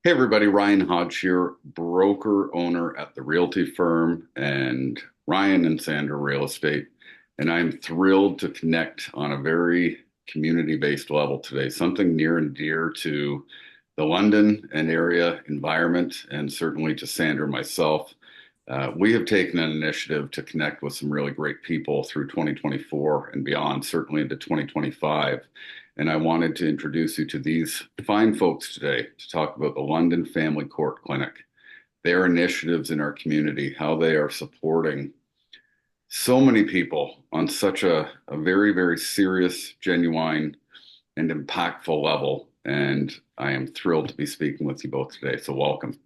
Hey everybody, Ryan Hodge here, broker owner at the Realty Firm and Ryan and Sandra Real Estate. And I'm thrilled to connect on a very community-based level today, something near and dear to the London and area environment, and certainly to Sandra and myself. We have taken an initiative to connect with some really great people through 2024 and beyond, certainly into 2025. And I wanted to introduce you to these fine folks today to talk about the London Family Court Clinic, their initiatives in our community, how they are supporting so many people on such a very, very serious, genuine, and impactful level. And I am thrilled to be speaking with you both today. So, welcome.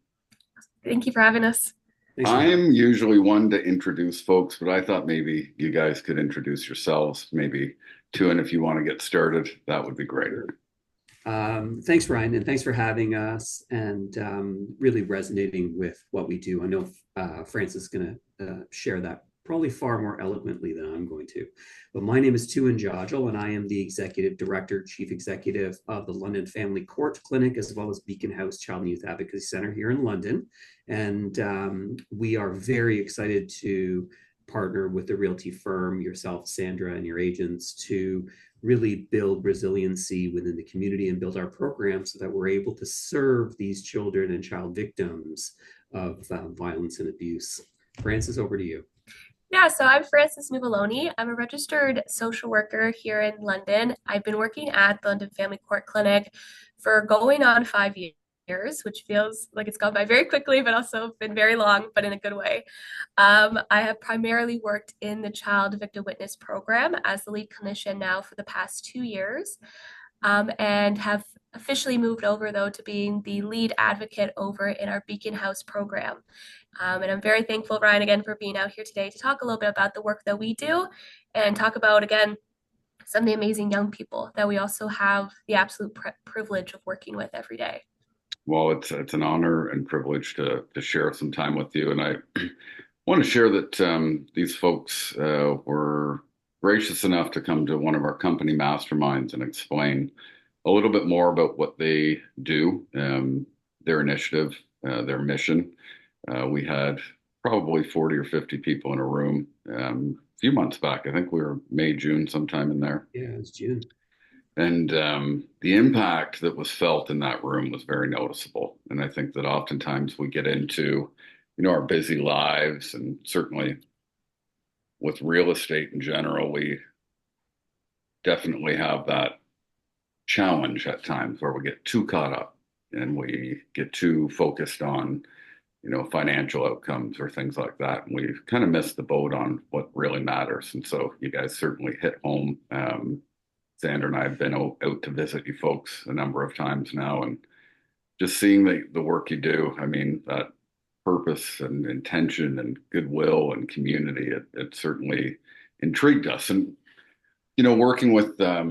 Thank you for having us. Thanks for having. I'm usually one to introduce folks, but I thought maybe you guys could introduce yourselves. Maybe Tuhin, if you want to get started, that would be great. Sure. Thanks, Ryan, and thanks for having us and really resonating with what we do. I know Francis is going to share that probably far more eloquently than I'm going to. But my name is Tuhin Jajal, and I am the Executive Director, Chief Executive of the London Family Court Clinic, as well as Beacon House Child and Youth Advocacy Center here in London. And we are very excited to partner with the Realty Firm, yourself, Sandra, and your agents to really build resiliency within the community and build our program so that we're able to serve these children and child victims of violence and abuse. Francis, over to you. Yeah, so I'm Frances Nuvoloni. I'm a registered social worker here in London. I've been working at the London Family Court Clinic for going on 5 years, which feels like it's gone by very quickly, but also been very long, but in a good way. I have primarily worked in the Child Victim Witness program as the lead clinician now for the past 2 years, and have officially moved over though to being the lead advocate over in our Beacon House program. And I'm very thankful, Ryan, again, for being out here today to talk a little bit about the work that we do and talk about, again, some of the amazing young people that we also have the absolute privilege of working with every day. Well, it's an honor and privilege to share some time with you, and I want to share that these folks were gracious enough to come to one of our company masterminds and explain a little bit more about what they do, their initiative, their mission. We had probably 40 or 50 people in a room a few months back. I think we were May, June, sometime in there. Yeah, it's June. And the impact that was felt in that room was very noticeable. And I think that oftentimes we get into, our busy lives, and certainly with real estate in general, we definitely have that challenge at times where we get too caught up and we get too focused on, financial outcomes or things like that. And we've kind of missed the boat on what really matters. And so you guys certainly hit home. Sandra and I have been out to visit you folks a number of times now, and just seeing the work you do. I mean, that purpose and intention and goodwill and community, it certainly intrigued us. And, working with, I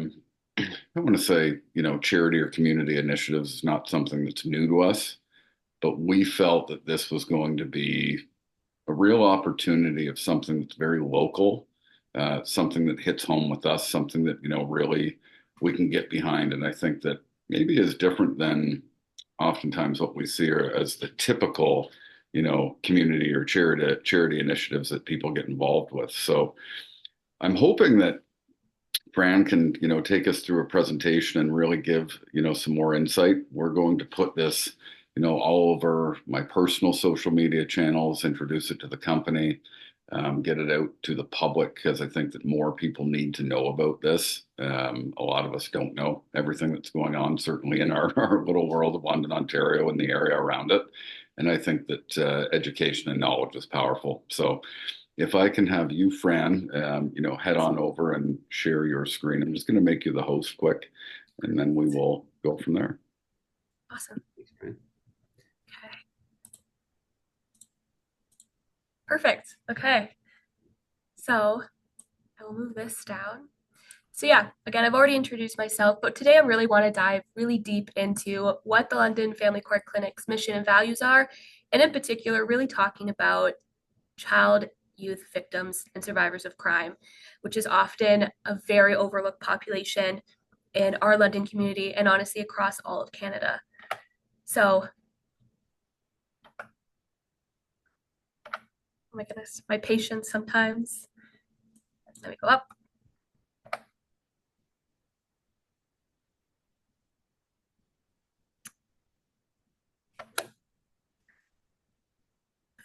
want to say, charity or community initiatives is not something that's new to us, but we felt that this was going to be a real opportunity of something that's very local, something that hits home with us, something that, really we can get behind. And I think that maybe is different than oftentimes what we see as the typical, community or charity initiatives that people get involved with. So I'm hoping that Fran can, take us through a presentation and really give, some more insight. We're going to put this, all over my personal social media channels, introduce it to the company, get it out to the public, because I think that more people need to know about this. A lot of us don't know everything that's going on, certainly in our little world of London, Ontario, and the area around it. And I think that education and knowledge is powerful. So if I can have you, Fran, head on over and share your screen. I'm just going to make you the host quick, and then we will go from there. Awesome. Thanks, Ryan. Okay. Perfect. Okay. So I will move this down. So yeah, again, I've already introduced myself, but today I really want to dive really deep into what the London Family Court Clinic's mission and values are, and in particular, really talking about child, youth victims, and survivors of crime, which is often a very overlooked population in our London community and honestly across all of Canada. So Oh my goodness, my patience sometimes. Let me go up.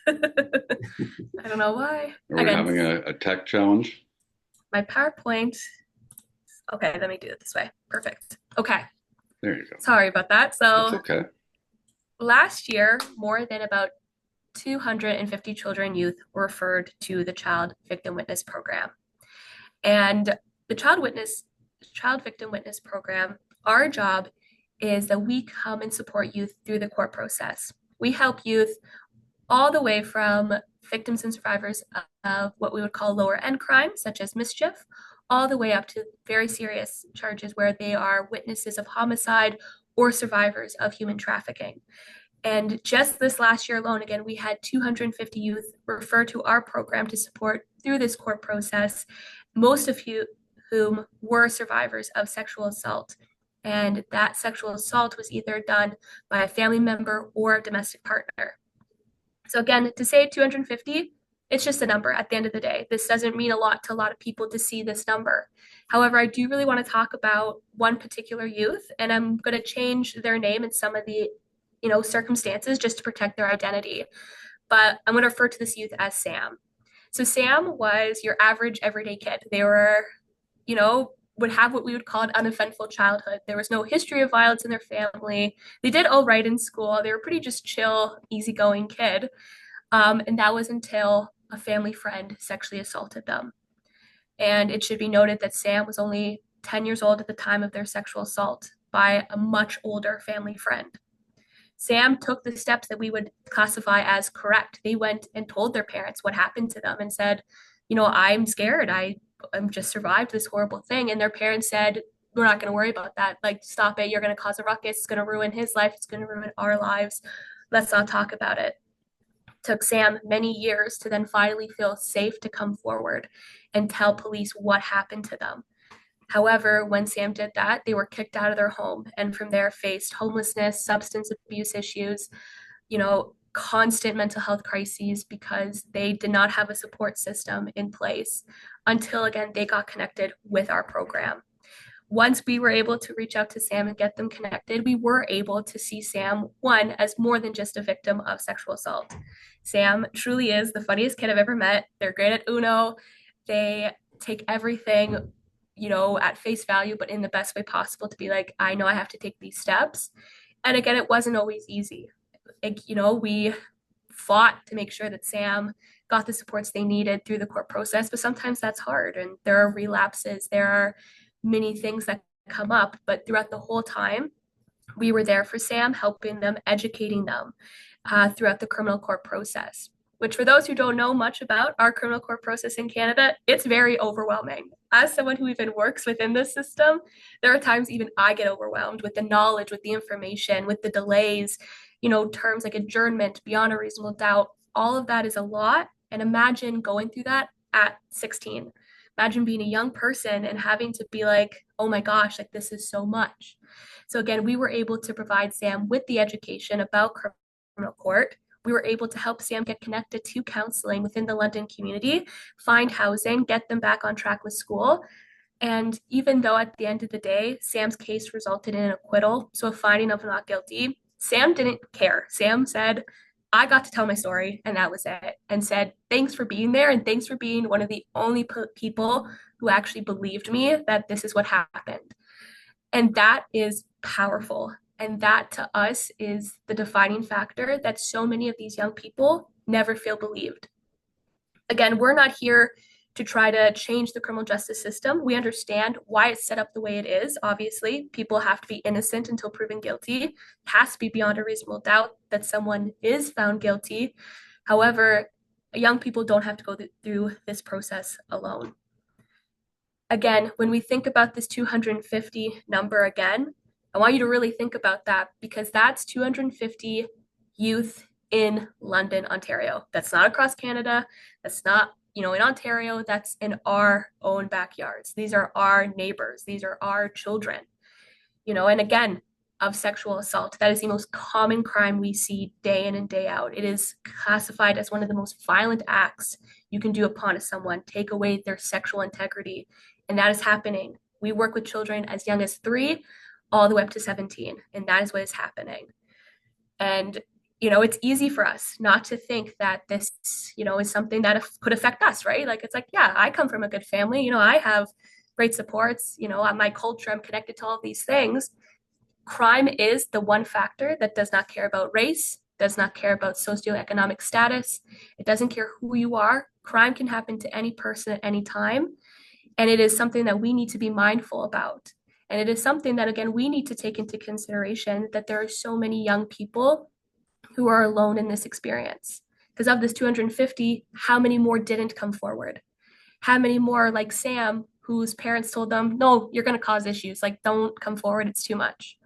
I don't know why. Are we having a tech challenge? My PowerPoint. Okay, let me do it this way. Perfect. Okay. There you go. Sorry about that. That's So okay. last year, more than about 250 children and youth were referred to the Child Victim Witness Program. And the Child Victim Witness Program, our job is that we come and support youth through the court process. We help youth all the way from victims and survivors of what we would call lower end crimes, such as mischief, all the way up to very serious charges where they are witnesses of homicide or survivors of human trafficking. And just this last year alone, again, we had 250 youth refer to our program to support through this court process, most of whom were survivors of sexual assault. And that sexual assault was either done by a family member or a domestic partner. So again, to say 250, it's just a number at the end of the day. This doesn't mean a lot to a lot of people to see this number. However, I do really want to talk about one particular youth, and I'm going to change their name in some of the circumstances just to protect their identity. But I'm going to refer to this youth as Sam. So Sam was your average everyday kid. They were, would have what we would call an uneventful childhood. There was no history of violence in their family. They did all right in school. They were pretty just chill, easygoing kid. And that was until a family friend sexually assaulted them. And it should be noted that Sam was only 10 years old at the time of their sexual assault by a much older family friend. Sam took the steps that we would classify as correct. They went and told their parents what happened to them and said, I'm scared. I'm just survived this horrible thing. And their parents said, we're not going to worry about that. Like, stop it. You're going to cause a ruckus. It's going to ruin his life. It's going to ruin our lives. Let's not talk about it. It took Sam many years to then finally feel safe to come forward and tell police what happened to them. However, when Sam did that, they were kicked out of their home and from there faced homelessness, substance abuse issues, constant mental health crises because they did not have a support system in place until, again, they got connected with our program. Once we were able to reach out to Sam and get them connected, we were able to see Sam, one, as more than just a victim of sexual assault. Sam truly is the funniest kid I've ever met. They're great at Uno. They take everything at face value, but in the best way possible to be like, I know I have to take these steps. And again, it wasn't always easy. We fought to make sure that Sam got the supports they needed through the court process, but sometimes that's hard. And there are relapses, there are many things that come up, but throughout the whole time, we were there for Sam, helping them, educating them throughout the criminal court process. Which, for those who don't know much about our criminal court process in Canada, it's very overwhelming. As someone who even works within this system, there are times even I get overwhelmed with the knowledge, with the information, with the delays, terms like adjournment, beyond a reasonable doubt. All of that is a lot. And imagine going through that at 16. Imagine being a young person and having to be like, oh my gosh, like this is so much. So again, we were able to provide Sam with the education about criminal court. We were able to help Sam get connected to counseling within the London community, find housing, get them back on track with school. And even though at the end of the day, Sam's case resulted in an acquittal, so a finding of not guilty, Sam didn't care. Sam said, I got to tell my story, and that was it. And said, thanks for being there, and thanks for being one of the only people who actually believed me that this is what happened. And that is powerful. And that to us is the defining factor that so many of these young people never feel believed. Again, we're not here to try to change the criminal justice system. We understand why it's set up the way it is. Obviously, people have to be innocent until proven guilty. It has to be beyond a reasonable doubt that someone is found guilty. However, young people don't have to go through this process alone. Again, when we think about this 250 number again, I want you to really think about that because that's 250 youth in London, Ontario. That's not across Canada. That's not, in Ontario. That's in our own backyards. These are our neighbors. These are our children. And again, of sexual assault. That is the most common crime we see day in and day out. It is classified as one of the most violent acts you can do upon someone, take away their sexual integrity. And that is happening. We work with children as young as 3 all the way up to 17, and that is what is happening. And it's easy for us not to think that this, is something that could affect us, right? Like, it's like, yeah, I come from a good family. I have great supports. My culture, I'm connected to all of these things. Crime is the one factor that does not care about race, does not care about socioeconomic status. It doesn't care who you are. Crime can happen to any person at any time. And it is something that we need to be mindful about. And it is something that, again, we need to take into consideration that there are so many young people who are alone in this experience. Because of this 250, how many more didn't come forward? How many more, like Sam, whose parents told them, no, you're going to cause issues, like, don't come forward, it's too much.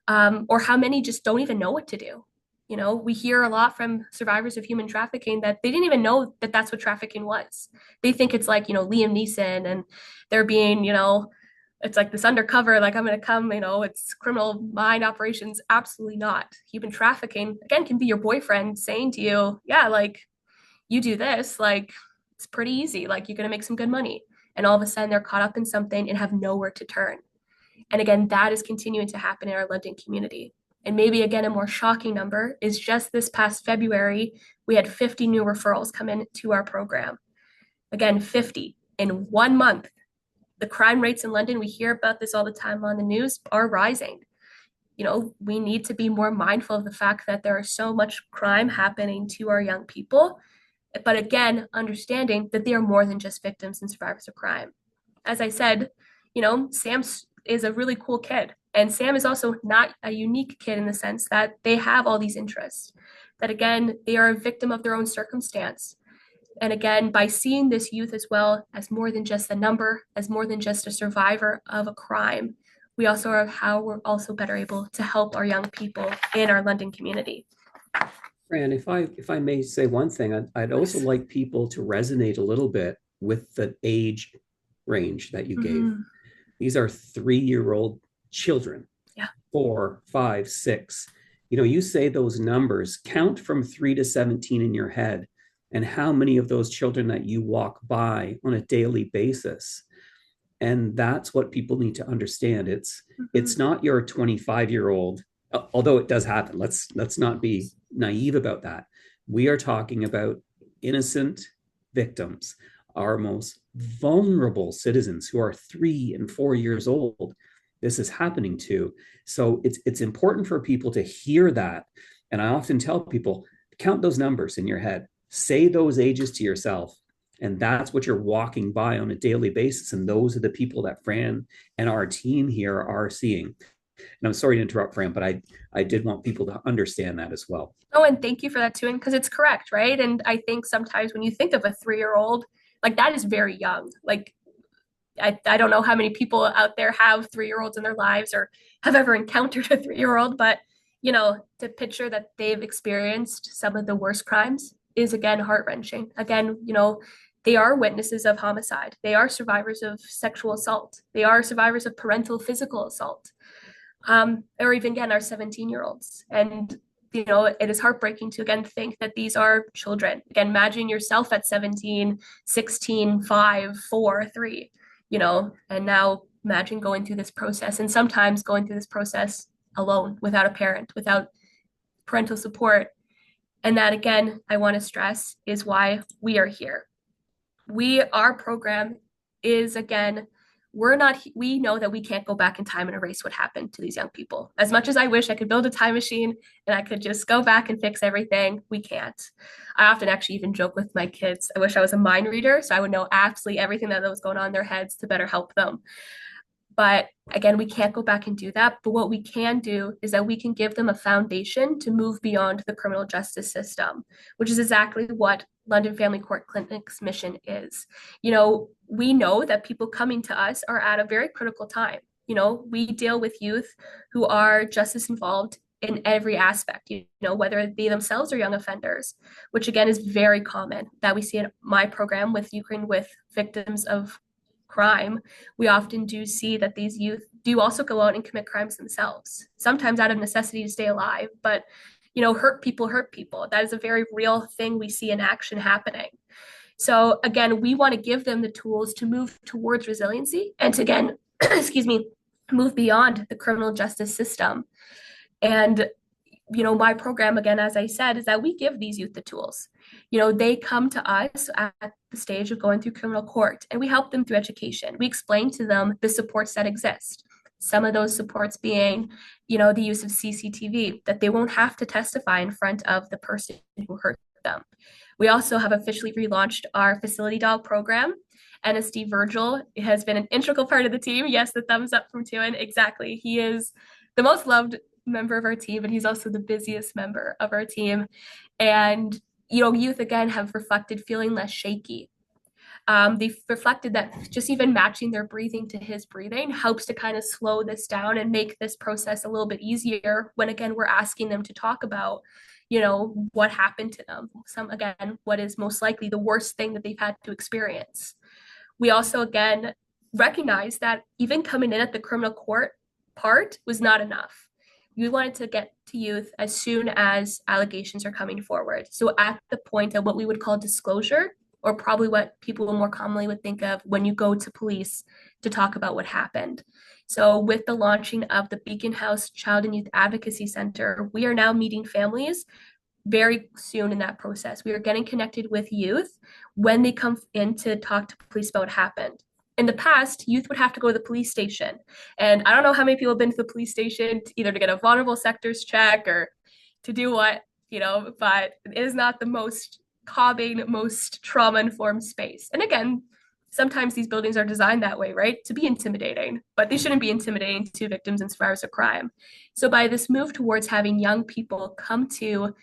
Or how many just don't even know what to do. We hear a lot from survivors of human trafficking that they didn't even know that that's what trafficking was. They think it's like, Liam Neeson, and they're being, it's like this undercover, like, I'm going to come, it's criminal mind operations. Absolutely not. Human trafficking, again, can be your boyfriend saying to you, yeah, like, you do this, like, it's pretty easy. Like, you're going to make some good money. And all of a sudden they're caught up in something and have nowhere to turn. And again, that is continuing to happen in our London community. And maybe, again, a more shocking number is just this past February, we had 50 new referrals come in to our program. Again, 50 in 1 month. The crime rates in London, we hear about this all the time on the news, are rising. We need to be more mindful of the fact that there is so much crime happening to our young people. But again, understanding that they are more than just victims and survivors of crime. As I said, Sam is a really cool kid. And Sam is also not a unique kid in the sense that they have all these interests. That, again, they are a victim of their own circumstance. And again, by seeing this youth as well as more than just a number, as more than just a survivor of a crime, we also are how we're also better able to help our young people in our London community. Fran, if I may say one thing, I'd also like people to resonate a little bit with the age range that you gave. These are 3-year-old children. Yeah. 4, 5, 6. You say those numbers, count from 3 to 17 in your head, and how many of those children that you walk by on a daily basis. And that's what people need to understand. It's not your 25-year-old, although it does happen. Let's not be naive about that. We are talking about innocent victims, our most vulnerable citizens who are 3 and 4 years old. This is happening to. So it's important for people to hear that. And I often tell people, count those numbers in your head, say those ages to yourself. And that's what you're walking by on a daily basis. And those are the people that Fran and our team here are seeing. And I'm sorry to interrupt, Fran, but I did want people to understand that as well. Oh, and thank you for that, Tuhin, because it's correct, right? And I think sometimes when you think of a 3-year-old, like, that is very young. Like, I don't know how many people out there have 3-year-olds in their lives or have ever encountered a 3-year-old, but, to picture that they've experienced some of the worst crimes is, again, heart-wrenching. Again, they are witnesses of homicide. They are survivors of sexual assault. They are survivors of parental physical assault. Or even, again, our 17-year-olds. And, it is heartbreaking to, again, think that these are children. Again, imagine yourself at 17, 16, 5, 4, 3, and now imagine going through this process, and sometimes going through this process alone, without a parent, without parental support. And that, again, I want to stress is why we are here. Our program is, again, we know that we can't go back in time and erase what happened to these young people. As much as I wish I could build a time machine and I could just go back and fix everything, we can't. I often actually even joke with my kids, I wish I was a mind reader so I would know absolutely everything that was going on in their heads to better help them. But again, we can't go back and do that. But what we can do is that we can give them a foundation to move beyond the criminal justice system, which is exactly what London Family Court Clinic's mission is. We know that people coming to us are at a very critical time. We deal with youth who are justice involved in every aspect, whether they themselves are young offenders, which, again, is very common that we see in my program with Ukraine with victims of crime, we often do see that these youth do also go out and commit crimes themselves, sometimes out of necessity to stay alive, but hurt people hurt people. That is a very real thing we see in action happening. So again, we want to give them the tools to move towards resiliency and to, again, excuse me, move beyond the criminal justice system. And my program, again, as I said, is that we give these youth the tools. They come to us at the stage of going through criminal court, and we help them through education. We explain to them the supports that exist. Some of those supports being, the use of CCTV, that they won't have to testify in front of the person who hurt them. We also have officially relaunched our facility dog program. NSD Virgil has been an integral part of the team. Yes, the thumbs up from Tuhin. Exactly. He is the most loved member of our team, and he's also the busiest member of our team. And youth again have reflected feeling less shaky. They've reflected that just even matching their breathing to his breathing helps to kind of slow this down and make this process a little bit easier when, again, we're asking them to talk about what happened to them. What is most likely the worst thing that they've had to experience. We also, again, recognize that even coming in at the criminal court part was not enough. We wanted to get to youth as soon as allegations are coming forward. So at the point of what we would call disclosure, or probably what people more commonly would think of when you go to police to talk about what happened. So with the launching of the Beacon House Child and Youth Advocacy Center, we are now meeting families very soon in that process. We are getting connected with youth when they come in to talk to police about what happened. In the past, youth would have to go to the police station. And I don't know how many people have been to the police station either to get a vulnerable sectors check or to do what, but it is not the most calming, most trauma-informed space. And again, sometimes these buildings are designed that way, right? To be intimidating, but they shouldn't be intimidating to victims and survivors of crime. So by this move towards having young people come to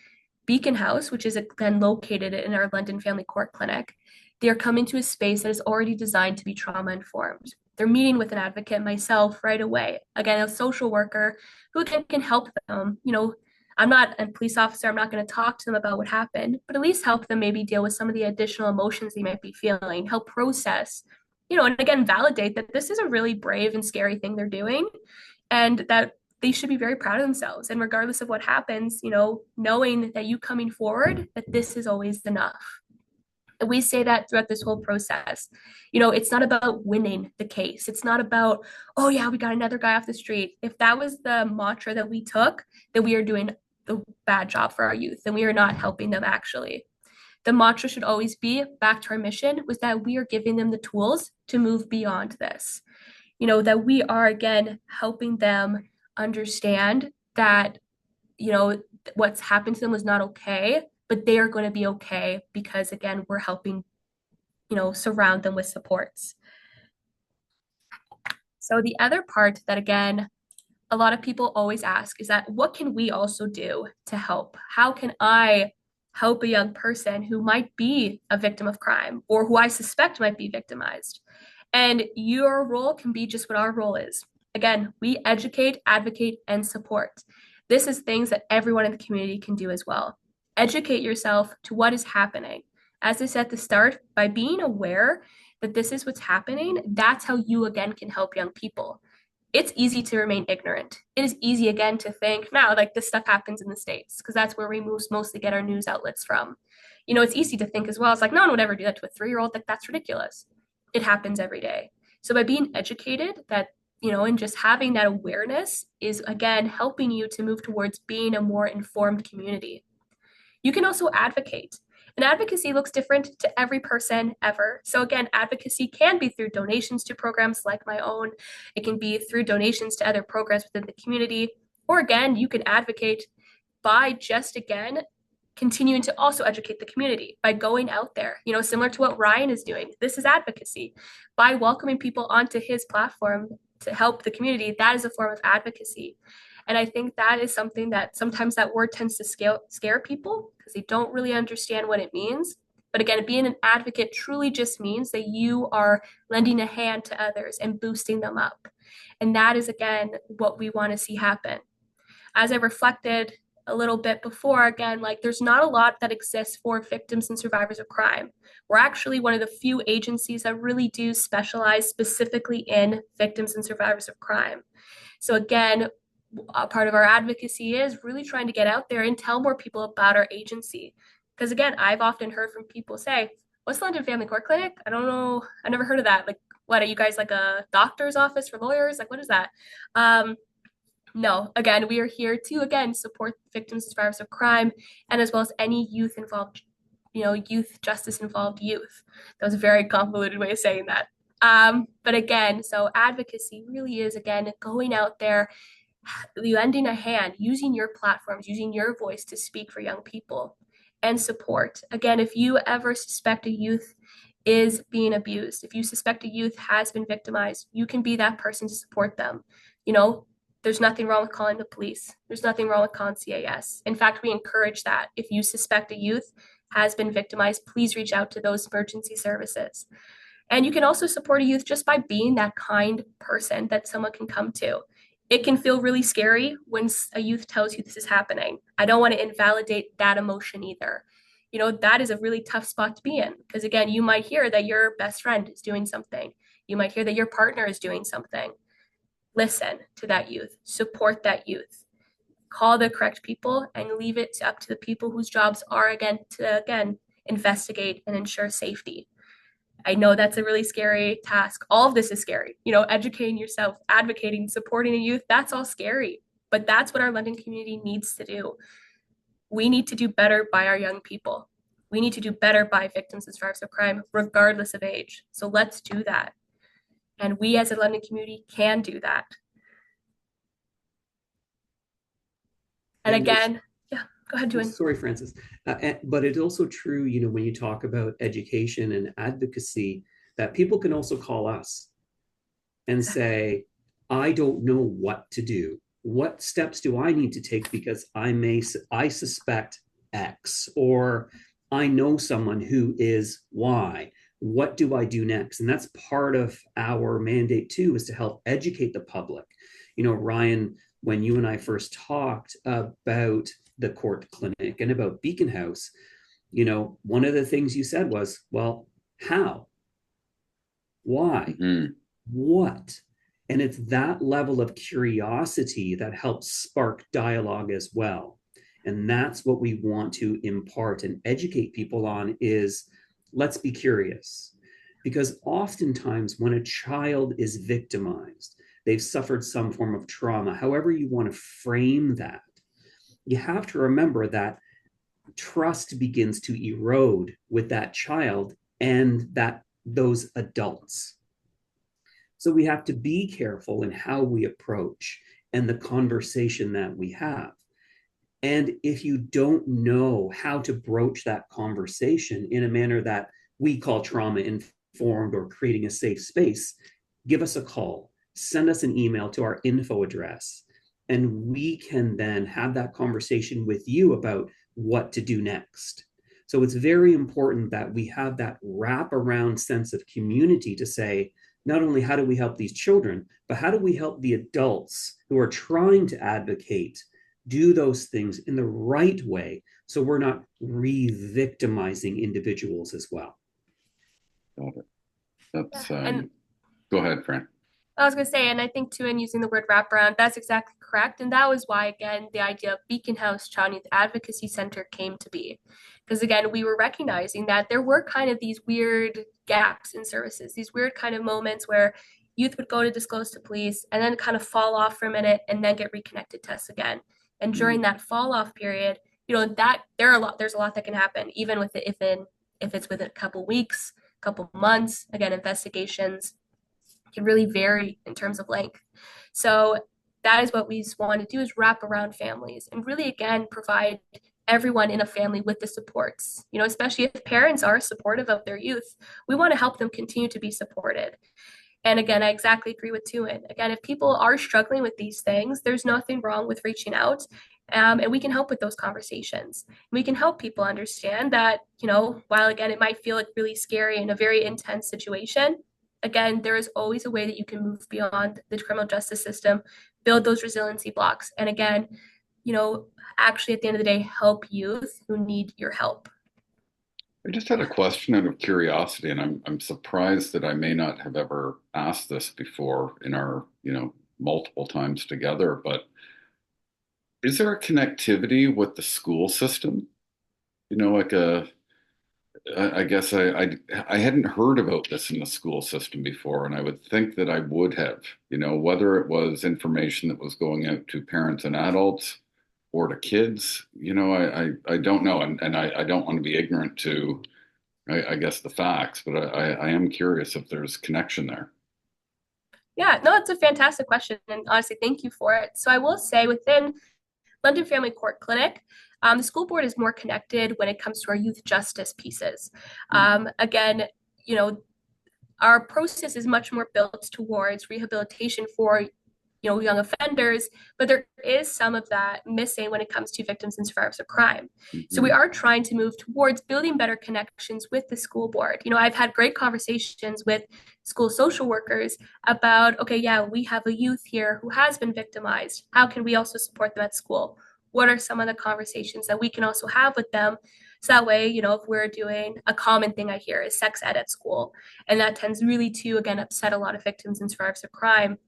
Beacon House, which is again located in our London Family Court Clinic, they are coming to a space that is already designed to be trauma-informed. They're meeting with an advocate, myself, right away. Again, a social worker who can help them. I'm not a police officer. I'm not going to talk to them about what happened, but at least help them maybe deal with some of the additional emotions they might be feeling, help process, and again, validate that this is a really brave and scary thing they're doing, and that they should be very proud of themselves. And regardless of what happens, knowing that you coming forward, that this is always enough. And we say that throughout this whole process. It's not about winning the case. It's not about, oh yeah, we got another guy off the street. If that was the mantra that we took, that we are doing a bad job for our youth and we are not helping them actually. The mantra should always be, back to our mission, was that we are giving them the tools to move beyond this. That we are, again, helping them understand that, what's happened to them was not okay, but they are going to be okay because, again, we're helping, surround them with supports. So the other part that, again, a lot of people always ask is that what can we also do to help? How can I help a young person who might be a victim of crime or who I suspect might be victimized? And your role can be just what our role is. Again, we educate, advocate, and support. This is things that everyone in the community can do as well. Educate yourself to what is happening. As I said at the start, by being aware that this is what's happening, that's how you, again, can help young people. It's easy to remain ignorant. It is easy, again, to think, now, like this stuff happens in the States, because that's where we mostly get our news outlets from. It's easy to think as well. It's like, no one would ever do that to a 3-year-old. Like, that's ridiculous. It happens every day. So by being educated, that, and just having that awareness is, again, helping you to move towards being a more informed community. You can also advocate. And advocacy looks different to every person ever. So again, advocacy can be through donations to programs like my own. It can be through donations to other programs within the community. Or again, you can advocate by just, again, continuing to also educate the community by going out there, similar to what Ryan is doing. This is advocacy. By welcoming people onto his platform to help the community, that is a form of advocacy. And I think that is something that sometimes that word tends to scare people because they don't really understand what it means. But again, being an advocate truly just means that you are lending a hand to others and boosting them up. And that is, again, what we want to see happen. As I reflected a little bit before, again, like there's not a lot that exists for victims and survivors of crime. We're actually one of the few agencies that really do specialize specifically in victims and survivors of crime. So again, a part of our advocacy is really trying to get out there and tell more people about our agency. Because again, I've often heard from people say, "What's the London Family Court Clinic? I don't know. I never heard of that. Like, what are you guys, like a doctor's office for lawyers? Like, what is that?" No, again, we are here to again support victims and survivors of crime, and as well as any youth involved, youth justice involved youth. That was a very convoluted way of saying that. But again, so advocacy really is again going out there, lending a hand, using your platforms, using your voice to speak for young people and support. Again, if you ever suspect a youth is being abused, if you suspect a youth has been victimized, you can be that person to support them. You know, there's nothing wrong with calling the police. There's nothing wrong with calling CAS. In fact, we encourage that. If you suspect a youth has been victimized, please reach out to those emergency services. And you can also support a youth just by being that kind person that someone can come to. It can feel really scary when a youth tells you this is happening. I don't want to invalidate that emotion either. That is a really tough spot to be in because, again, you might hear that your best friend is doing something. You might hear that your partner is doing something. Listen to that youth, support that youth, call the correct people, and leave it up to the people whose jobs are, again, to investigate and ensure safety. I know that's a really scary task. All of this is scary. Educating yourself, advocating, supporting a youth, that's all scary. But that's what our London community needs to do. We need to do better by our young people. We need to do better by victims and survivors of crime, regardless of age. So let's do that. And we as a London community can do that. And again, yeah, go ahead, Tuhin. Sorry, Francis. But it's also true, when you talk about education and advocacy, that people can also call us and say, I don't know what to do. What steps do I need to take because I suspect X, or I know someone who is Y. What do I do next? And that's part of our mandate too, is to help educate the public. Ryan, when you and I first talked about the court clinic and about Beacon House, one of the things you said was, well, how? Why? Mm-hmm. What? And it's that level of curiosity that helps spark dialogue as well. And that's what we want to impart and educate people on is let's be curious. Because oftentimes when a child is victimized, they've suffered some form of trauma, however you want to frame that, you have to remember that trust begins to erode with that child and those adults. So we have to be careful in how we approach and the conversation that we have. And if you don't know how to broach that conversation in a manner that we call trauma informed or creating a safe space, give us a call, send us an email to our info address, and we can then have that conversation with you about what to do next. So it's very important that we have that wraparound sense of community to say, not only how do we help these children, but how do we help the adults who are trying to advocate do those things in the right way so we're not re-victimizing individuals as well. Got it. That's go ahead, Fran. I was going to say, and I think too, in using the word wraparound, that's exactly correct. And that was why, again, the idea of Beacon House Child Youth Advocacy Center came to be. Because again, we were recognizing that there were kind of these weird gaps in services, these weird kind of moments where youth would go to disclose to police and then kind of fall off for a minute and then get reconnected to us again. And during that fall off period, that there's a lot that can happen, even with it, if it's within a couple weeks, couple months. Again, investigations can really vary in terms of length. So that is what we want to do, is wrap around families and really, again, provide everyone in a family with the supports, especially if parents are supportive of their youth. We want to help them continue to be supported. And again, I exactly agree with Tuhin. Again, if people are struggling with these things, there's nothing wrong with reaching out. And we can help with those conversations. We can help people understand that, while again, it might feel like really scary and a very intense situation, again, there is always a way that you can move beyond the criminal justice system, build those resiliency blocks. And again, actually at the end of the day, help youth who need your help. I just had a question out of curiosity, and I'm surprised that I may not have ever asked this before in our, multiple times together, but is there a connectivity with the school system? Like I guess I hadn't heard about this in the school system before, and I would think that I would have, whether it was information that was going out to parents and adults or to kids, I don't know, and I don't want to be ignorant to, I guess, the facts, but I am curious if there's connection there. Yeah, no, it's a fantastic question. And honestly, thank you for it. So I will say within London Family Court Clinic, the school board is more connected when it comes to our youth justice pieces. Again, you know, our process is much more built towards rehabilitation for young offenders, but there is some of that missing when it comes to victims and survivors of crime. So we Mhm. are trying to move towards building better connections with the school board. I've had great conversations with school social workers about, okay, yeah, we have a youth here who has been victimized. How can we also support them at school? What are some of the conversations that we can also have with them? So that way, if we're doing a common thing I hear is sex ed at school, and that tends really to, again, upset a lot of victims and survivors of crime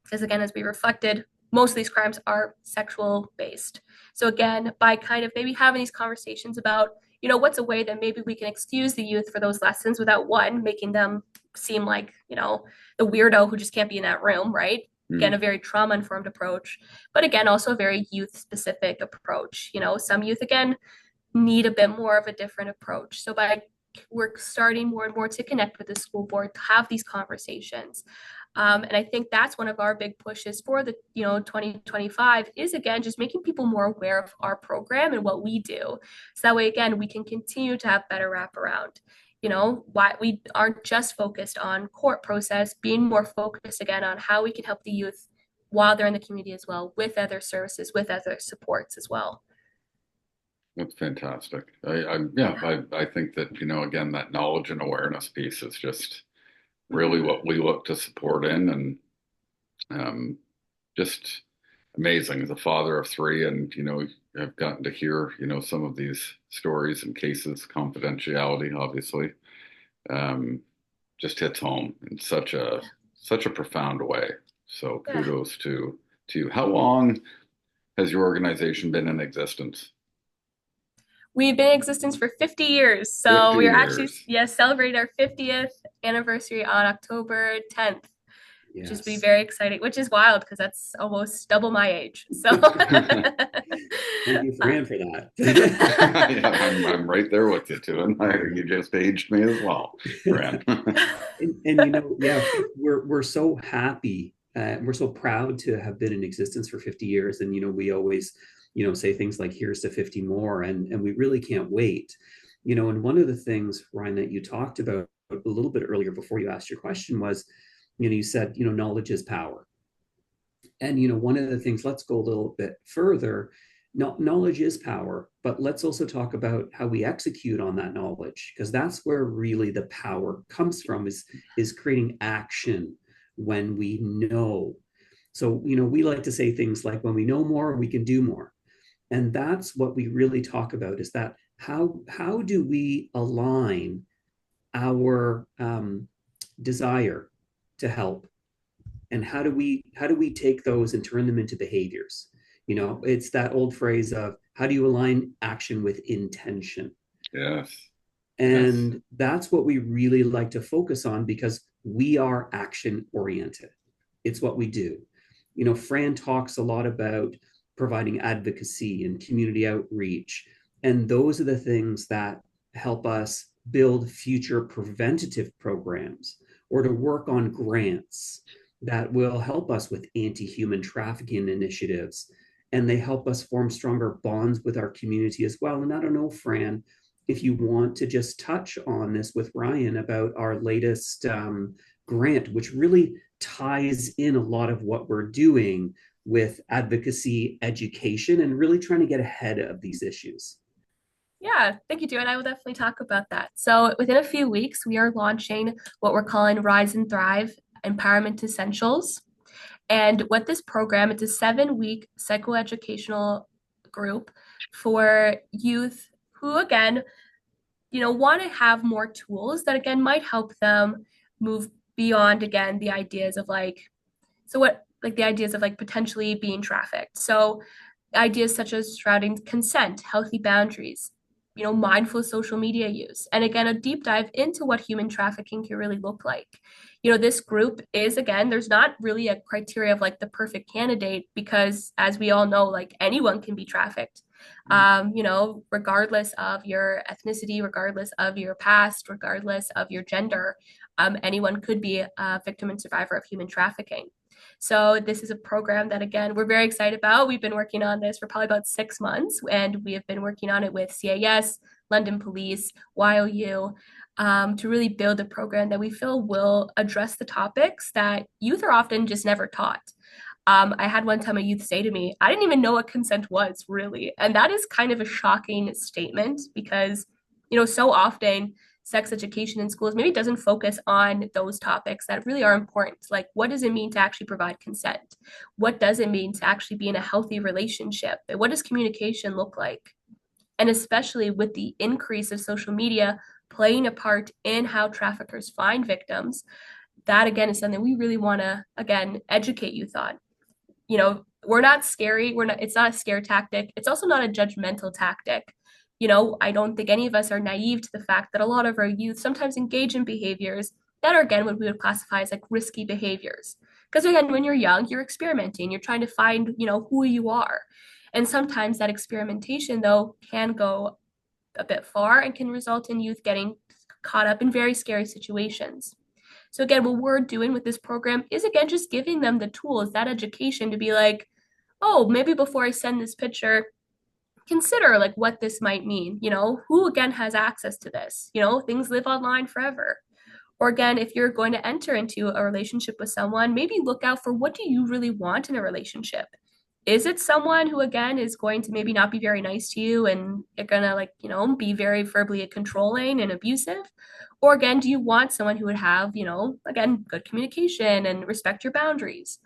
because again, as we reflected, most of these crimes are sexual based. So again, by kind of maybe having these conversations about, what's a way that maybe we can excuse the youth for those lessons without one, making them seem like, the weirdo who just can't be in that room, right? Again, a Mm. very trauma informed approach, but again, also a very youth specific approach. Some youth, again, need a bit more of a different approach. So by we're starting more and more to connect with the school board, to have these conversations. And I think that's one of our big pushes for the 2025 is again just making people more aware of our program and what we do. So that way again we can continue to have better wraparound. Why we aren't just focused on court process, being more focused again on how we can help the youth while they're in the community as well, with other services, with other supports as well. That's fantastic. Yeah, I think that, again, that knowledge and awareness piece is just really what we look to support in, and um, just amazing as a father of three. And, I've gotten to hear, some of these stories and cases, confidentiality, obviously, um, just hits home in such a profound way. So Yeah. kudos to you. How long has your organization been in existence? We've been in existence for 50 years. So 50 we're actually, years. yes, celebrating our 50th anniversary on October 10th, which is be Yes. very exciting, which is wild because that's almost double my age. So Thank you, Fran, for Yeah, that. I'm right there with you, Tuhin. You just aged me as well, Fran. And yeah, we're so happy. We're so proud to have been in existence for 50 years. And we always, say things like here's to 50 more. And we really can't wait. And one of the things, Ryan, that you talked about a little bit earlier before you asked your question was, you said, knowledge is power. And one of the things, let's go a little bit further. Knowledge is power, but let's also talk about how we execute on that knowledge, because that's where really the power comes from, is creating action when we know. So, we like to say things like when we know more, we can do more. And that's what we really talk about, is that how do we align our desire to help, and how do we take those and turn them into behaviors? It's that old phrase of how do you align action with intention? Yes, yes. And that's what we really like to focus on, because we are action oriented. It's what we do. Fran talks a lot about providing advocacy and community outreach, and those are the things that help us build future preventative programs, or to work on grants that will help us with anti-human trafficking initiatives, and they help us form stronger bonds with our community as well. And I don't know, Fran, if you want to just touch on this with Ryan about our latest grant, which really ties in a lot of what we're doing with advocacy, education, and really trying to get ahead of these issues. yeah, thank you, Drew. And I will definitely talk about that. So within a few weeks, we are launching what we're calling Rise and Thrive Empowerment Essentials. And what this program, it's a 7-week psychoeducational group for youth who, again, want to have more tools that, again, might help them move beyond, again, the ideas of the ideas of like potentially being trafficked. So ideas such as surrounding consent, healthy boundaries, mindful social media use, and again, a deep dive into what human trafficking can really look like. This group is, again, there's not really a criteria of like the perfect candidate because, as we all know, like anyone can be trafficked. Regardless of your ethnicity, regardless of your past, regardless of your gender, anyone could be a victim and survivor of human trafficking. So this is a program that, again, we're very excited about. We've been working on this for probably about 6 months, and we have been working on it with CAS, London Police, YOU, to really build a program that we feel will address the topics that youth are often just never taught. I had one time a youth say to me, I didn't even know what consent was, really. And that is kind of a shocking statement because, so often sex education in schools maybe doesn't focus on those topics that really are important. Like, what does it mean to actually provide consent? What does it mean to actually be in a healthy relationship? And what does communication look like? And especially with the increase of social media playing a part in how traffickers find victims, that, again, is something we really want to, again, educate youth on. We're not scary. It's not a scare tactic. It's also not a judgmental tactic. I don't think any of us are naive to the fact that a lot of our youth sometimes engage in behaviors that are, again, what we would classify as like risky behaviors. Because, again, when you're young, you're experimenting, you're trying to find, who you are. And sometimes that experimentation, though, can go a bit far and can result in youth getting caught up in very scary situations. So, again, what we're doing with this program is, again, just giving them the tools, that education to be like, oh, maybe before I send this picture, consider like what this might mean. Who, again, has access to this? Things live online forever. Or, again, if you're going to enter into a relationship with someone, maybe look out for what do you really want in a relationship. Is it someone who, again, is going to maybe not be very nice to you and they're gonna be very verbally controlling and abusive? Or, again, do you want someone who would have, again, good communication and respect your boundaries?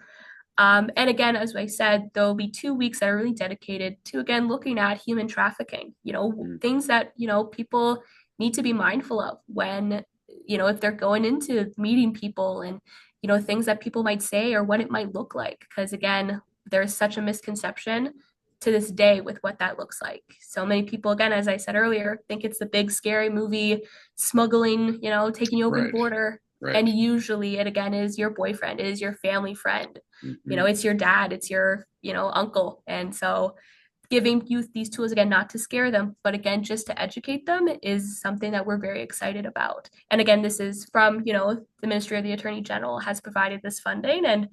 And again, as I said, there'll be 2 weeks that are really dedicated to, again, looking at human trafficking, things that, people need to be mindful of when, if they're going into meeting people and, things that people might say or what it might look like. Because, again, there's such a misconception to this day with what that looks like. So many people, again, as I said earlier, think it's the big scary movie, smuggling, taking you over the border. Right. And usually it, again, is your boyfriend, it is your family friend, it's your dad, it's your, uncle. And so giving youth these tools, again, not to scare them, but again, just to educate them is something that we're very excited about. And again, this is from, the Ministry of the Attorney General has provided this funding. And,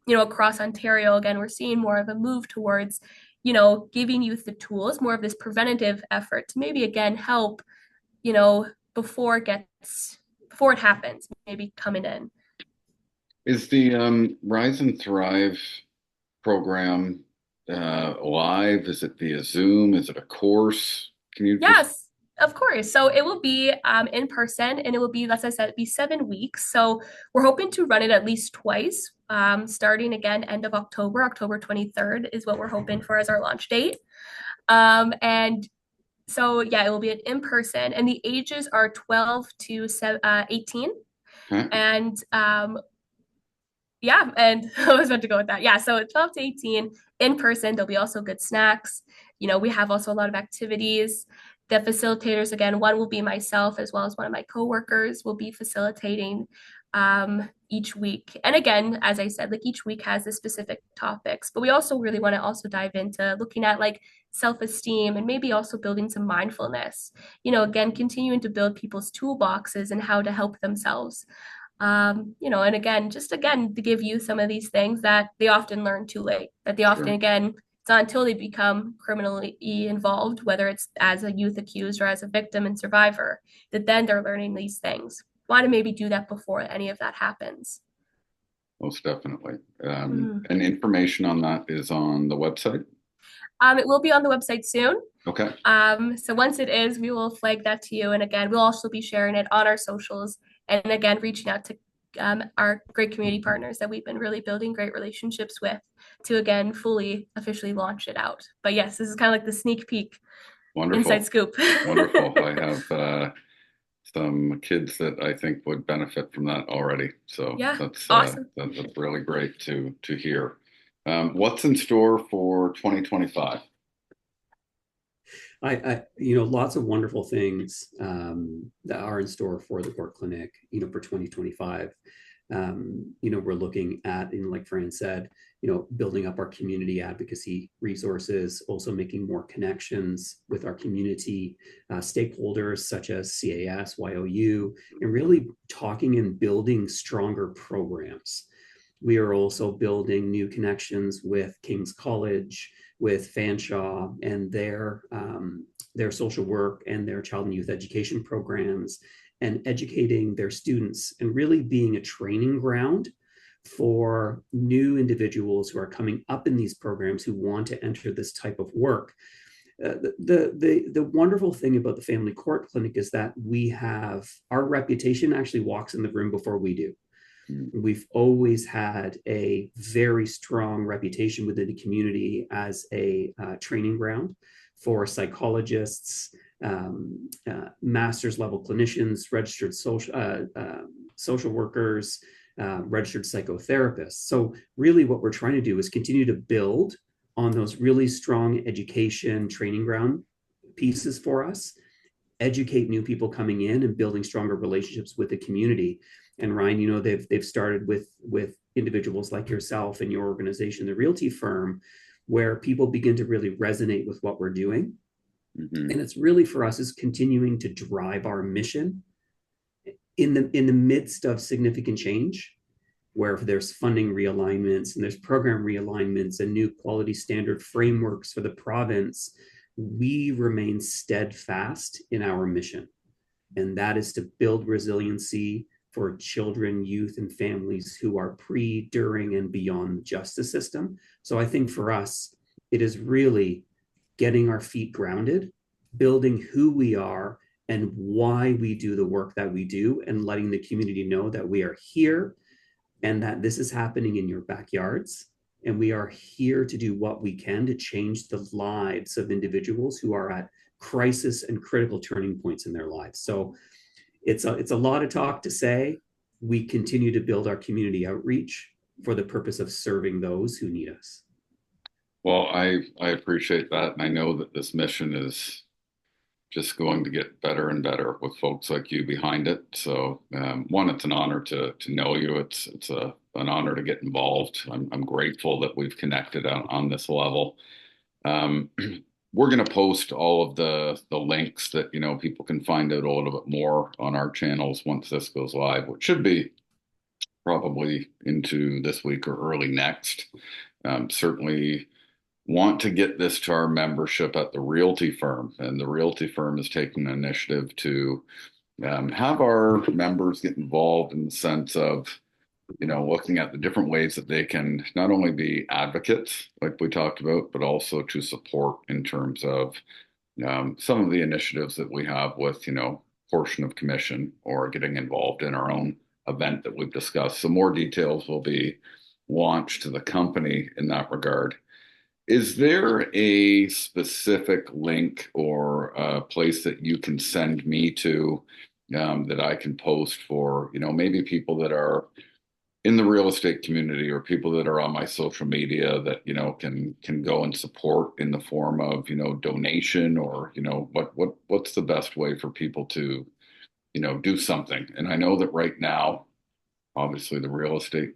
across Ontario, again, we're seeing more of a move towards, giving youth the tools, more of this preventative effort to maybe, again, help, before it happens, maybe coming in. Is the Rise and Thrive program live? Is it via Zoom? Is it a course? Can you Yes, of course. So it will be in person and it will be, as I said, be 7 weeks. So we're hoping to run it at least twice, starting again end of October. October 23rd is what we're hoping for as our launch date. And so, yeah, it will be an in-person and the ages are 12 to 18. Okay. And yeah, and I was about to go with that. Yeah, so 12 to 18 in person. There'll be also good snacks. We have also a lot of activities. The facilitators, again, one will be myself as well as one of my coworkers will be facilitating each week. And again, as I said, like each week has the specific topics, but we also really want to also dive into looking at like self-esteem and maybe also building some mindfulness, again, continuing to build people's toolboxes and how to help themselves. And again, just again, to give you some of these things that they often learn too late, that they often, again, it's not until they become criminally involved, whether it's as a youth accused or as a victim and survivor, that then they're learning these things. Want to maybe do that before any of that happens. Most definitely. And information on that is on the website? It will be on the website soon. Okay. So once it is, we will flag that to you. And again, we'll also be sharing it on our socials. And again, reaching out to our great community partners that we've been really building great relationships with to again fully officially launch it out. But yes, this is kind of like the sneak peek inside Wonderful. scoop. Wonderful. I have some kids that I think would benefit from that already. So Yeah, awesome. that's really great to hear. What's in store for 2025? Lots of wonderful things that are in store for the Court Clinic, for 2025. We're looking at, like Fran said, building up our community advocacy resources, also making more connections with our community stakeholders such as CAS, YOU, and really talking and building stronger programs. We are also building new connections with King's College, with Fanshawe and their social work and their child and youth education programs, and educating their students and really being a training ground for new individuals who are coming up in these programs who want to enter this type of work. The wonderful thing about the Family Court Clinic is that we have our reputation actually walks in the room before we do. We've always had a very strong reputation within the community as a training ground for psychologists, master's level clinicians, registered social workers, registered psychotherapists. So really what we're trying to do is continue to build on those really strong education training ground pieces for us, educate new people coming in and building stronger relationships with the community. And Ryan, they've started with individuals like yourself and your organization, the Realty Firm, where people begin to really resonate with what we're doing. Mm-hmm. And it's really for us is continuing to drive our mission in the midst of significant change, where there's funding realignments and there's program realignments and new quality standard frameworks for the province. We remain steadfast in our mission, and that is to build resiliency for children, youth, and families who are pre, during, and beyond the justice system. So I think for us, it is really getting our feet grounded, building who we are and why we do the work that we do, and letting the community know that we are here and that this is happening in your backyards. And we are here to do what we can to change the lives of individuals who are at crisis and critical turning points in their lives. So it's a lot of talk to say. We continue to build our community outreach for the purpose of serving those who need us. Well, I appreciate that. And I know that this mission is just going to get better and better with folks like you behind it. So one, it's an honor to know you. It's an honor to get involved. I'm grateful that we've connected on this level. We're going to post all of the links that, people can find out a little bit more on our channels once this goes live, which should be probably into this week or early next. Certainly want to get this to our membership at the Realty Firm, and the Realty Firm is taking an initiative to have our members get involved in the sense of looking at the different ways that they can not only be advocates, like we talked about, but also to support in terms of some of the initiatives that we have with, portion of commission or getting involved in our own event that we've discussed. So more details will be launched to the company in that regard. Is there a specific link or a place that you can send me to that I can post for, maybe people that are in the real estate community or people that are on my social media that, can go and support in the form of, donation or, what's the best way for people to, do something? And I know that right now, obviously the real estate,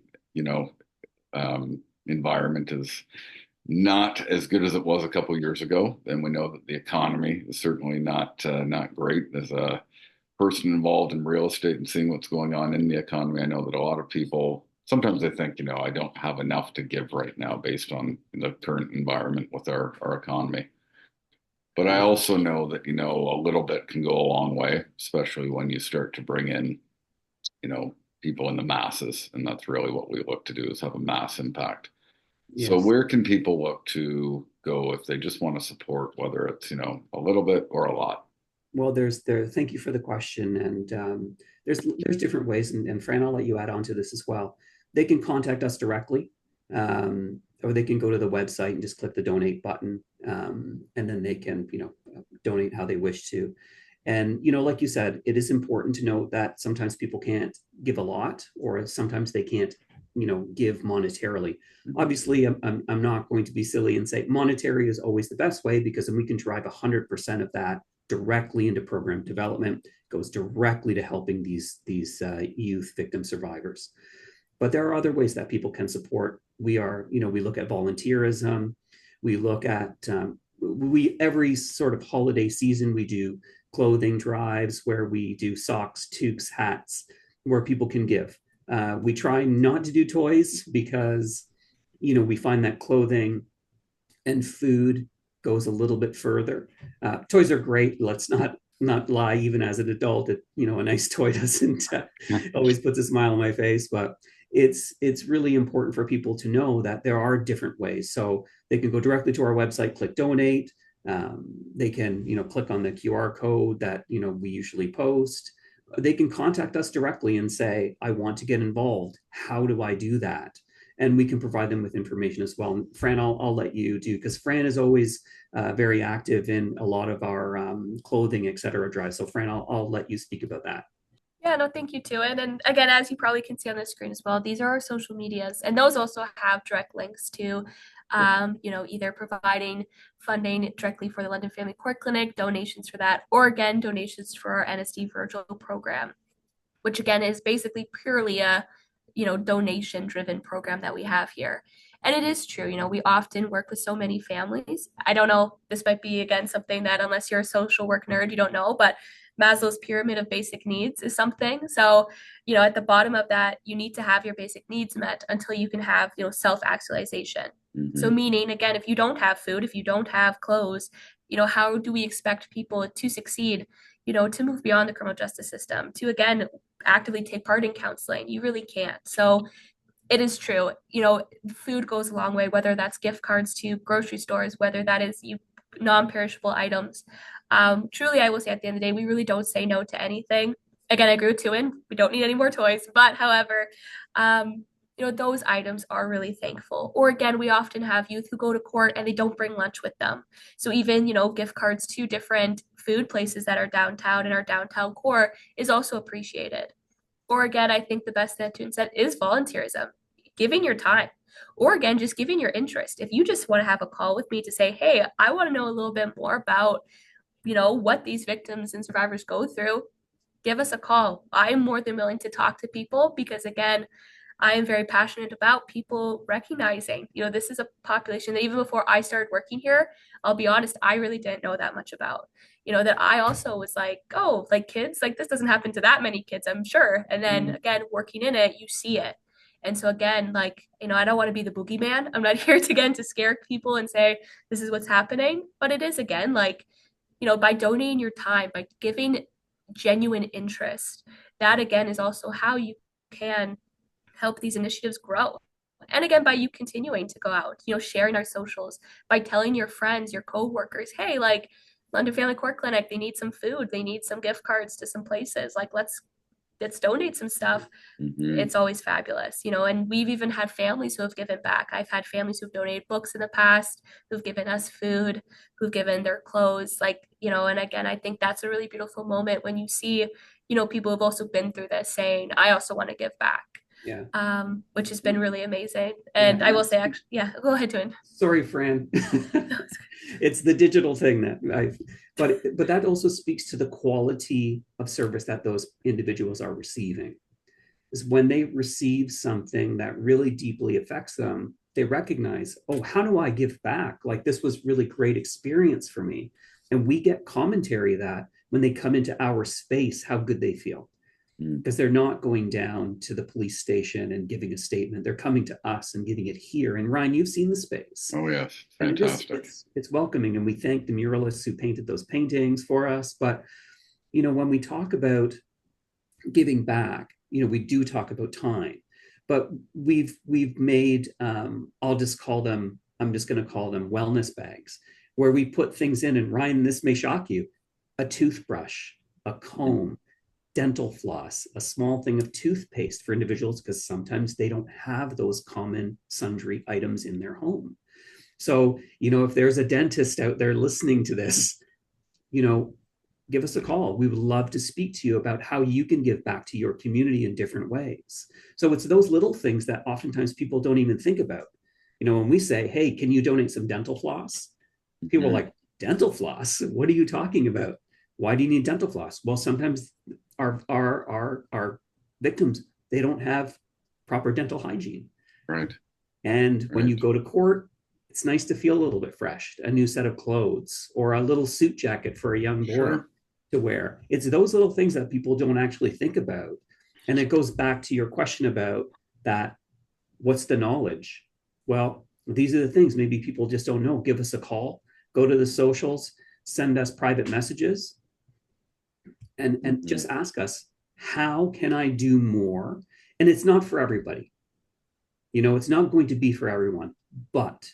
environment is not as good as it was a couple of years ago. And we know that the economy is certainly not great. As a person involved in real estate and seeing what's going on in the economy, I know that a lot of people, sometimes they think, I don't have enough to give right now based on the current environment with our economy. But I also know that, a little bit can go a long way, especially when you start to bring in, people in the masses. And that's really what we look to do, is have a mass impact. Yes. So where can people look to go if they just want to support, whether it's, a little bit or a lot? Well, thank you for the question. And there's different ways. And Fran, I'll let you add on to this as well. They can contact us directly, or they can go to the website and just click the donate button. And then they can, donate how they wish to. And, like you said, it is important to note that sometimes people can't give a lot, or sometimes they can't, give monetarily. Obviously, I'm not going to be silly and say monetary is always the best way, because then we can drive 100% of that directly into program development, goes directly to helping these youth victim survivors. But there are other ways that people can support. We look at volunteerism. We look at every sort of holiday season, we do clothing drives where we do socks, toques, hats, where people can give. We try not to do toys because, we find that clothing and food goes a little bit further. Toys are great. Let's not lie. Even as an adult, a nice toy doesn't always puts a smile on my face. But it's really important for people to know that there are different ways. So they can go directly to our website, click donate. They can click on the QR code that we usually post. They can contact us directly and say, I want to get involved. How do I do that? And we can provide them with information as well. And Fran, I'll let you do, because Fran is always very active in a lot of our clothing, et cetera, drives. So Fran, I'll let you speak about that. Yeah, no, thank you, Tuhin. And again, as you probably can see on the screen as well, these are our social medias, and those also have direct links to, either providing funding directly for the London Family Court Clinic, donations for that, or again, donations for our NSD virtual program, which again is basically purely a, donation-driven program that we have here. And it is true, we often work with so many families. I don't know, this might be again something that unless you're a social work nerd, you don't know, but Maslow's pyramid of basic needs is something. So, at the bottom of that, you need to have your basic needs met until you can have, self-actualization. Mm-hmm. So meaning, again, if you don't have food, if you don't have clothes, how do we expect people to succeed, to move beyond the criminal justice system, to again, actively take part in counseling? You really can't. So it is true. Food goes a long way, whether that's gift cards to grocery stores, whether that is non-perishable items. Truly, I will say at the end of the day, we really don't say no to anything. Again, I agree with Tuhin. We don't need any more toys. But however, those items are really thankful. Or again, we often have youth who go to court and they don't bring lunch with them. So even, gift cards to different food places that are downtown in our downtown core is also appreciated. Or again, I think the best that Tuhin said is volunteerism, giving your time. Or again, just giving your interest. If you just want to have a call with me to say, hey, I want to know a little bit more about what these victims and survivors go through, give us a call. I am more than willing to talk to people because, again, I am very passionate about people recognizing, this is a population that even before I started working here, I'll be honest, I really didn't know that much about, that I also was like, oh, like kids, like this doesn't happen to that many kids, I'm sure. And then again, working in it, you see it. And so again, like, I don't want to be the boogeyman. I'm not here to, again, to scare people and say, this is what's happening. But it is, again, like, by donating your time, by giving genuine interest, that again is also how you can help these initiatives grow. And again, by you continuing to go out, sharing our socials, by telling your friends, your coworkers, hey, like London Family Court Clinic, they need some food, they need some gift cards to some places. Like let's donate some stuff. Mm-hmm. It's always fabulous, and we've even had families who have given back. I've had families who've donated books in the past, who've given us food, who've given their clothes, like, and again, I think that's a really beautiful moment when you see, people who've also been through this saying, I also want to give back. Yeah. Which has been really amazing. And I will say, actually, yeah, go ahead, Tuhin. Sorry, Fran. It's the digital thing but that also speaks to the quality of service that those individuals are receiving. Is when they receive something that really deeply affects them, they recognize, oh, how do I give back? Like this was really great experience for me. And we get commentary that when they come into our space, how good they feel. Because they're not going down to the police station and giving a statement. They're coming to us and giving it here. And Ryan, you've seen the space. Oh, yes. Fantastic. It's welcoming. And we thank the muralists who painted those paintings for us. But, when we talk about giving back, we do talk about time. But we've made, I'm just going to call them wellness bags, where we put things in. And Ryan, this may shock you. a toothbrush, a comb, dental floss, a small thing of toothpaste for individuals because sometimes they don't have those common sundry items in their home. So, if there's a dentist out there listening to this, you know, give us a call. We would love to speak to you about how you can give back to your community in different ways. So it's those little things that oftentimes people don't even think about. When we say, hey, can you donate some dental floss? People are like, dental floss? What are you talking about? Why do you need dental floss? Well, sometimes our victims, they don't have proper dental hygiene. Right. And when you go to court, it's nice to feel a little bit fresh, a new set of clothes or a little suit jacket for a young boy to wear. It's those little things that people don't actually think about. And it goes back to your question about that. What's the knowledge? Well, these are the things maybe people just don't know. Give us a call, go to the socials, send us private messages, and just ask us, how can I do more? And it's not for everybody. It's not going to be for everyone. But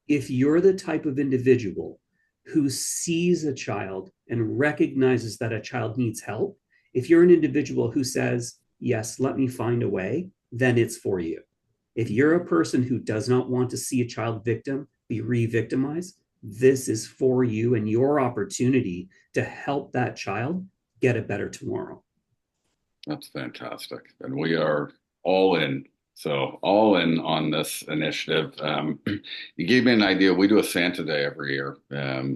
if you're the type of individual who sees a child and recognizes that a child needs help, if you're an individual who says, yes, let me find a way, then it's for you. If you're a person who does not want to see a child victim be re-victimized, this is for you and your opportunity to help that child get a better tomorrow. That's fantastic. And we are all in. So all in on this initiative. You gave me an idea. We do a Santa Day every year,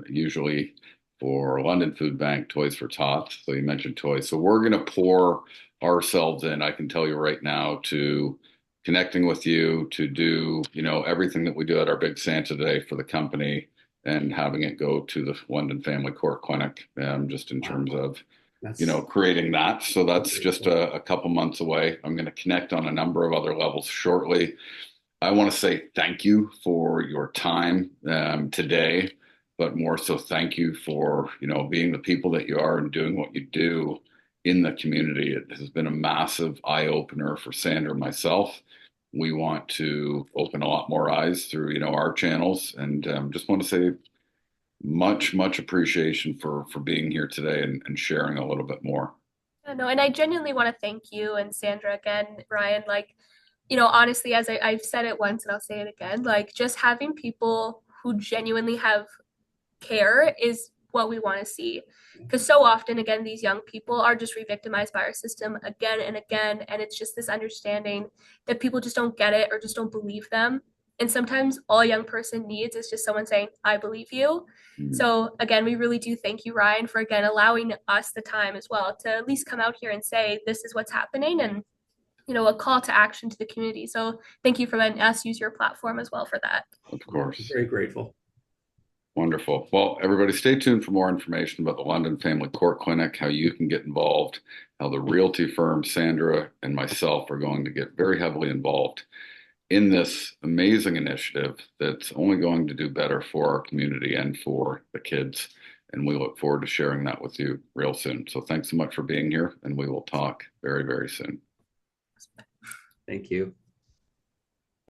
usually for London Food Bank, Toys for Tots. So you mentioned toys. So we're going to pour ourselves in, I can tell you right now, to connecting with you, to do, everything that we do at our big Santa Day for the company and having it go to the London Family Court Clinic, just in terms of creating that. So that's just a couple months away. I'm going to connect on a number of other levels shortly. I want to say thank you for your time today, but more so thank you for, being the people that you are and doing what you do in the community. It has been a massive eye opener for Sandra and myself. We want to open a lot more eyes through, our channels, and just want to say much appreciation for being here today and sharing a little bit more. And I genuinely want to thank you and Sandra again, Ryan. Honestly, as I've said it once and I'll say it again, just having people who genuinely have care is what we want to see. Because so often, again, these young people are just re-victimized by our system again and again. And it's just this understanding that people just don't get it or just don't believe them. And sometimes all a young person needs is just someone saying, I believe you. So again, we really do thank you, Ryan, for again allowing us the time as well to at least come out here and say, this is what's happening, and a call to action to the community. So thank you for letting us use your platform as well for that. Of course. Very grateful. Wonderful. Well, everybody stay tuned for more information about the London Family Court Clinic, how you can get involved, how the Realty Firm, Sandra, and myself are going to get very heavily involved in this amazing initiative that's only going to do better for our community and for the kids. And we look forward to sharing that with you real soon. So thanks so much for being here, and we will talk very, very soon. Thank you.